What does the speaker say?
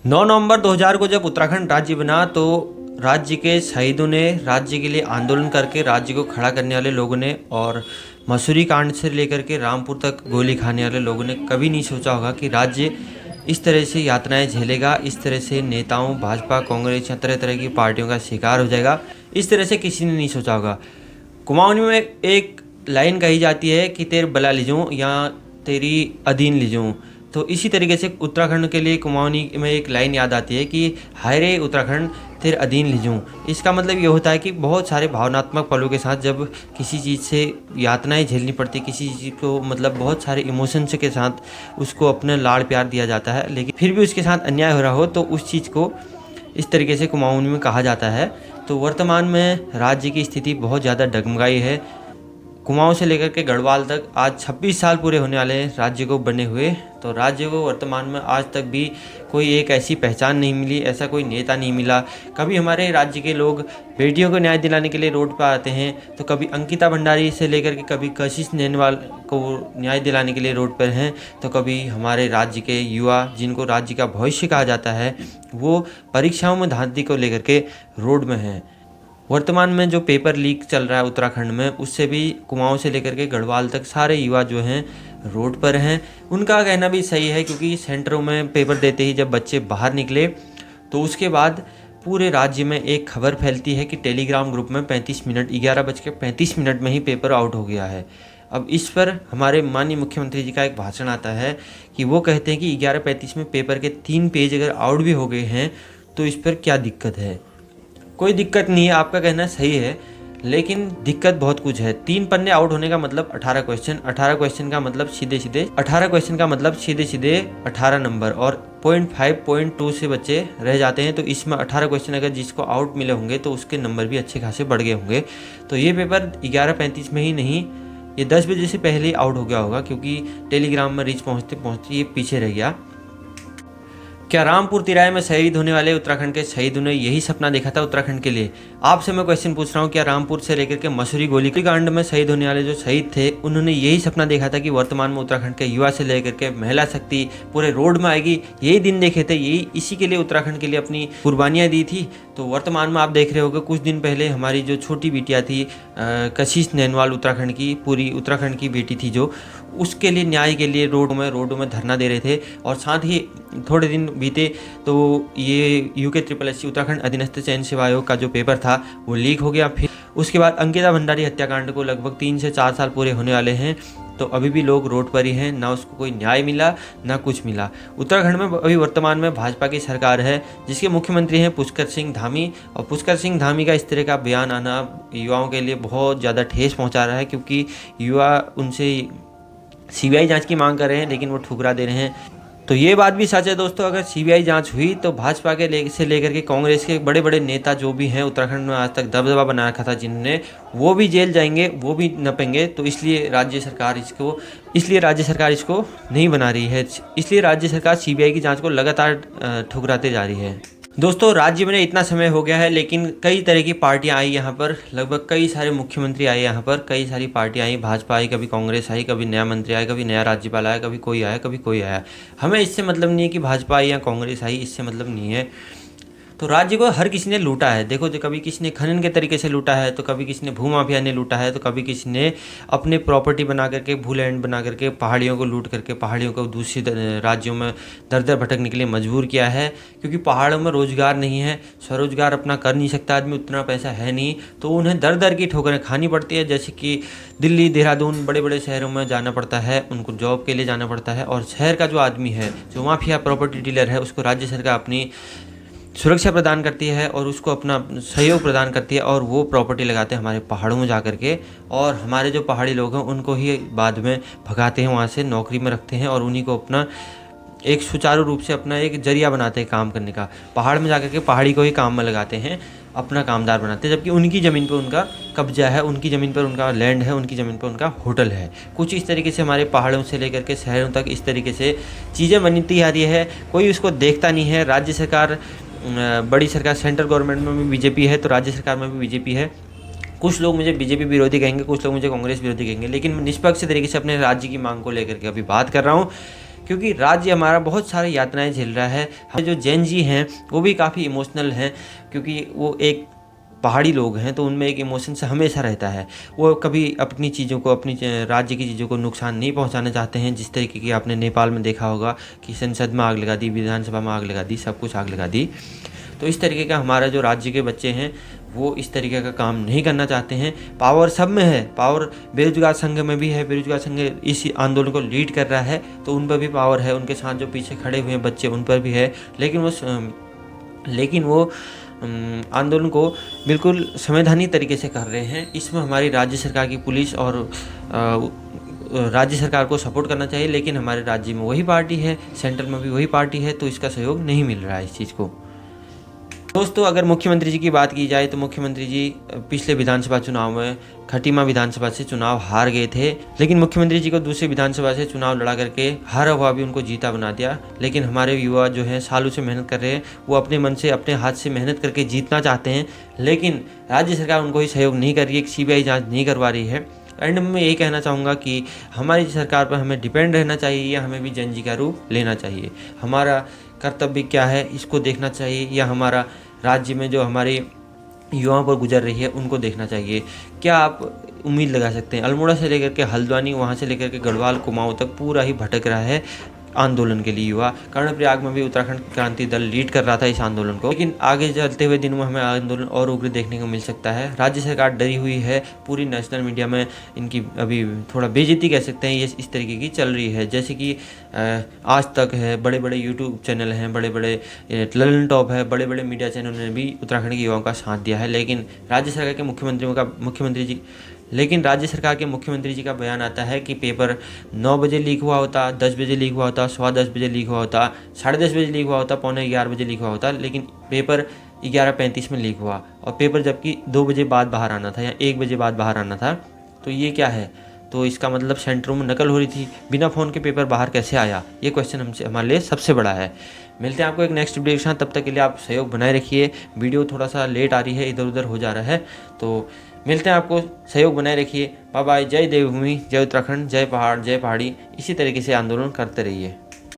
9 नवंबर 2000 को जब उत्तराखंड राज्य बना तो राज्य के शहीदों ने, राज्य के लिए आंदोलन करके राज्य को खड़ा करने वाले लोगों ने और मसूरी कांड से लेकर के रामपुर तक गोली खाने वाले लोगों ने कभी नहीं सोचा होगा कि राज्य इस तरह से यातनाएं झेलेगा, इस तरह से नेताओं, भाजपा, कांग्रेस या तरह तरह की पार्टियों का शिकार हो जाएगा। इस तरह से किसी ने नहीं सोचा होगा। कुमाऊनी में एक लाइन कही जाती है कि तेरे बला लीजूँ या तेरी अधीन लीजूँ। तो इसी तरीके से उत्तराखंड के लिए कुमाऊनी में एक लाइन याद आती है कि हाय रे उत्तराखंड तेरे अधीन लीजूँ। इसका मतलब ये होता है कि बहुत सारे भावनात्मक पलों के साथ जब किसी चीज़ से यातनाएं झेलनी पड़ती, किसी चीज़ को मतलब बहुत सारे इमोशंस के साथ उसको अपना लाड़ प्यार दिया जाता है, लेकिन फिर भी उसके साथ अन्याय हो रहा हो तो उस चीज़ को इस तरीके से कुमाऊनी में कहा जाता है। तो वर्तमान में राज्य की स्थिति बहुत ज़्यादा डगमगाई है। कुमाऊं से लेकर के गढ़वाल तक आज 26 साल पूरे होने वाले हैं राज्य को बने हुए। तो राज्य को वर्तमान में आज तक भी कोई एक ऐसी पहचान नहीं मिली, ऐसा कोई नेता नहीं मिला। कभी हमारे राज्य के लोग बेटियों को न्याय दिलाने के लिए रोड पर आते हैं, तो कभी अंकिता भंडारी से लेकर के कभी कशिश नेनवाल को न्याय दिलाने के लिए रोड पर हैं, तो कभी हमारे राज्य के युवा जिनको राज्य का भविष्य कहा जाता है वो परीक्षाओं में धांधली को लेकर के रोड में हैं। वर्तमान में जो पेपर लीक चल रहा है उत्तराखंड में, उससे भी कुमाऊं से लेकर के गढ़वाल तक सारे युवा जो हैं रोड पर हैं। उनका कहना भी सही है, क्योंकि सेंटरों में पेपर देते ही जब बच्चे बाहर निकले तो उसके बाद पूरे राज्य में एक खबर फैलती है कि टेलीग्राम ग्रुप में 11:35 में ही पेपर आउट हो गया है। अब इस पर हमारे माननीय मुख्यमंत्री जी का एक भाषण आता है कि वो कहते हैं कि 11:35 में पेपर के 3 पेज अगर आउट भी हो गए हैं तो इस पर क्या दिक्कत है। कोई दिक्कत नहीं है, आपका कहना सही है, लेकिन दिक्कत बहुत कुछ है। 3 पन्ने आउट होने का मतलब 18 क्वेश्चन, 18 क्वेश्चन का मतलब सीधे सीधे 18 नंबर और 0.5 0.2 से बच्चे रह जाते हैं। तो इसमें 18 क्वेश्चन अगर जिसको आउट मिले होंगे तो उसके नंबर भी अच्छे खासे बढ़ गए होंगे। तो ये पेपर 11:35 में ही नहीं, ये 10 बजे से पहले ही आउट हो गया होगा, क्योंकि टेलीग्राम में रीच पहुँचते पहुँचते ये पीछे रह गया। क्या रामपुर तिराए में शहीद होने वाले उत्तराखंड के शहीदों ने यही सपना देखा था उत्तराखंड के लिए? आपसे मैं क्वेश्चन पूछ रहा हूँ, क्या रामपुर से लेकर के मसूरी गोलीकांड में शहीद होने वाले जो शहीद थे उन्होंने यही सपना देखा था कि वर्तमान में उत्तराखंड के युवा से लेकर के महिला शक्ति पूरे रोड में आएगी? यही दिन देखे थे, यही इसी के लिए उत्तराखंड के लिए अपनी कुर्बानियाँ दी थी। तो वर्तमान में आप देख रहे होगे, कुछ दिन पहले हमारी जो छोटी बिटिया थी कशिश नेनवाल, उत्तराखंड की, पूरी उत्तराखंड की बेटी थी, जो उसके लिए न्याय के लिए रोडों में धरना दे रहे थे। और साथ ही थोड़े दिन बीते तो ये UKSSC उत्तराखंड अधीनस्थ चयन सेवा आयोग का जो पेपर था वो लीक हो गया। फिर उसके बाद अंकिता भंडारी हत्याकांड को लगभग 3 से 4 साल पूरे होने वाले हैं, तो अभी भी लोग रोड पर ही हैं, ना उसको कोई न्याय मिला ना कुछ मिला। उत्तराखंड में अभी वर्तमान में भाजपा की सरकार है, जिसके मुख्यमंत्री हैं पुष्कर सिंह धामी। और पुष्कर सिंह धामी का इस तरह का बयान आना युवाओं के लिए बहुत ज़्यादा ठेस पहुँचा रहा है, क्योंकि युवा उनसे CBI जांच की मांग कर रहे हैं, लेकिन वो ठुकरा दे रहे हैं। तो ये बात भी सच है दोस्तों, अगर CBI जांच हुई तो भाजपा के से लेकर के कांग्रेस के बड़े बड़े नेता जो भी हैं उत्तराखंड में आज तक दबदबा बना रखा था जिन्होंने, वो भी जेल जाएंगे, वो भी नपेंगे। तो इसलिए राज्य सरकार इसको नहीं बना रही है, इसलिए राज्य सरकार CBI की जाँच को लगातार ठुकराते जा रही है। दोस्तों, राज्य में इतना समय हो गया है, लेकिन कई तरह की पार्टियां आई यहाँ पर, लगभग कई सारे मुख्यमंत्री आए यहाँ पर, कई सारी पार्टियां आई, भाजपा आई, कभी कांग्रेस आई, कभी नया मंत्री आया, कभी नया राज्यपाल आया, कभी कोई आया। हमें इससे मतलब नहीं है कि भाजपा आई या कांग्रेस आई, इससे मतलब नहीं है। तो राज्य को हर किसी ने लूटा है। देखो, जो कभी किसी ने खनन के तरीके से लूटा है, तो कभी किसी ने भूमाफिया ने लूटा है, तो कभी किसी ने अपने प्रॉपर्टी बना करके, भूलैंड बना करके पहाड़ियों को लूट करके पहाड़ियों को दूसरे राज्यों में दर दर भटकने के लिए मजबूर किया है। क्योंकि पहाड़ों में रोजगार नहीं है, स्वरोजगार अपना कर नहीं सकता आदमी, उतना पैसा है नहीं, तो उन्हें दर दर की ठोकरें खानी पड़ती है। जैसे कि दिल्ली, देहरादून, बड़े बड़े शहरों में जाना पड़ता है, उनको जॉब के लिए जाना पड़ता है। और शहर का जो आदमी है, जो माफिया प्रॉपर्टी डीलर है, उसको राज्य सरकार अपनी सुरक्षा प्रदान करती है और उसको अपना सहयोग प्रदान करती है, और वो प्रॉपर्टी लगाते हैं हमारे पहाड़ों में जा कर के, और हमारे जो पहाड़ी लोग हैं उनको ही बाद में भगाते हैं, वहाँ से नौकरी में रखते हैं और उन्हीं को अपना एक सुचारू रूप से अपना एक जरिया बनाते हैं काम करने का। पहाड़ में जाकर के पहाड़ी को ही काम में लगाते हैं, अपना कामदार बनाते हैं, जबकि उनकी ज़मीन पर उनका कब्जा है, उनकी ज़मीन पर उनका लैंड है, उनकी ज़मीन पर उनका होटल है। कुछ इस तरीके से हमारे पहाड़ों से लेकर के शहरों तक इस तरीके से चीज़ें बनती आ रही है, कोई उसको देखता नहीं है। राज्य सरकार, बड़ी सरकार, सेंट्रल गवर्नमेंट में भी बीजेपी है, तो राज्य सरकार में भी बीजेपी है। कुछ लोग मुझे बीजेपी विरोधी कहेंगे, कुछ लोग मुझे कांग्रेस विरोधी कहेंगे, लेकिन मैं निष्पक्ष तरीके से अपने राज्य की मांग को लेकर के अभी बात कर रहा हूँ क्योंकि राज्य हमारा बहुत सारी यातनाएं झेल रहा है। जो जैन जी हैं वो भी काफ़ी इमोशनल हैं, क्योंकि वो एक पहाड़ी लोग हैं, तो उनमें एक इमोशन से हमेशा रहता है। वो कभी अपनी चीज़ों को, अपनी राज्य की चीज़ों को नुकसान नहीं पहुंचाना चाहते हैं। जिस तरीके की आपने नेपाल में देखा होगा कि संसद में आग लगा दी, विधानसभा में आग लगा दी, सब कुछ आग लगा दी। तो इस तरीके का हमारा जो राज्य के बच्चे हैं वो इस तरीके का काम नहीं करना चाहते हैं। पावर सब में है, पावर बेरोजगार संघ में भी है, बेरोजगार संघ इस आंदोलन को लीड कर रहा है, तो उन पर भी पावर है, उनके साथ जो पीछे खड़े हुए हैं बच्चे उन पर भी है। लेकिन वो आंदोलन को बिल्कुल संवैधानिक तरीके से कर रहे हैं। इसमें हमारी राज्य सरकार की पुलिस और राज्य सरकार को सपोर्ट करना चाहिए, लेकिन हमारे राज्य में वही पार्टी है, सेंटर में भी वही पार्टी है, तो इसका सहयोग नहीं मिल रहा है इस चीज़ को। दोस्तों, अगर मुख्यमंत्री जी की बात की जाए तो मुख्यमंत्री जी पिछले विधानसभा चुनाव में खटीमा विधानसभा से चुनाव हार गए थे, लेकिन मुख्यमंत्री जी को दूसरी विधानसभा से चुनाव लड़ा करके हारा हुआ भी उनको जीता बना दिया। लेकिन हमारे युवा जो हैं सालों से मेहनत कर रहे हैं, वो अपने मन से, अपने हाथ से मेहनत करके जीतना चाहते हैं, लेकिन राज्य सरकार उनको ही सहयोग नहीं कर रही है, सीबीआई जाँच नहीं करवा रही है। एंड में यही कहना चाहूँगा कि हमारी सरकार पर हमें डिपेंड रहना चाहिए या हमें भी जन जी का रूप लेना चाहिए। हमारा कर्तव्य क्या है इसको देखना चाहिए, या हमारा राज्य में जो हमारे युवाओं पर गुजर रही है उनको देखना चाहिए। क्या आप उम्मीद लगा सकते हैं, अल्मोड़ा से लेकर के हल्द्वानी, वहाँ से लेकर के गढ़वाल कुमाऊं तक पूरा ही भटक रहा है आंदोलन के लिए युवा। कर्णप्रयाग में भी उत्तराखंड क्रांति दल लीड कर रहा था इस आंदोलन को, लेकिन आगे चलते हुए दिनों में हमें आंदोलन और उग्र देखने को मिल सकता है। राज्य सरकार डरी हुई है, पूरी नेशनल मीडिया में इनकी अभी थोड़ा बेइज्जती कह सकते हैं, ये इस तरीके की चल रही है। जैसे कि आज तक है, बड़े बड़े यूट्यूब चैनल हैं, बड़े बड़े ललन टॉप है, बड़े बड़े मीडिया चैनल ने भी उत्तराखंड के युवाओं का साथ दिया है। लेकिन राज्य सरकार के मुख्यमंत्री जी का बयान आता है कि पेपर 9 बजे लीक हुआ होता, 10 बजे लीक हुआ होता, 10:15 बजे लीक हुआ होता, 10:30 बजे लीक हुआ होता, 11:45 बजे लीक हुआ होता, लेकिन पेपर 11:35 में लीक हुआ, और पेपर जबकि 2 बजे बाद बाहर आना था या 1 बजे बाद बाहर आना था। तो ये क्या है? तो इसका मतलब सेंटरों में नकल हो रही थी। बिना फ़ोन के पेपर बाहर कैसे आया? ये क्वेश्चन हमारे लिए सबसे बड़ा है। मिलते हैं आपको एक नेक्स्ट वीडियो के साथ, तब तक के लिए आप सहयोग बनाए रखिए। वीडियो थोड़ा सा लेट आ रही है, इधर उधर हो जा रहा है, तो मिलते हैं आपको, सहयोग बनाए रखिए। Bye bye. जय देवभूमि, जय उत्तराखंड, जय पहाड़, जय पहाड़ी। इसी तरीके से आंदोलन करते रहिए।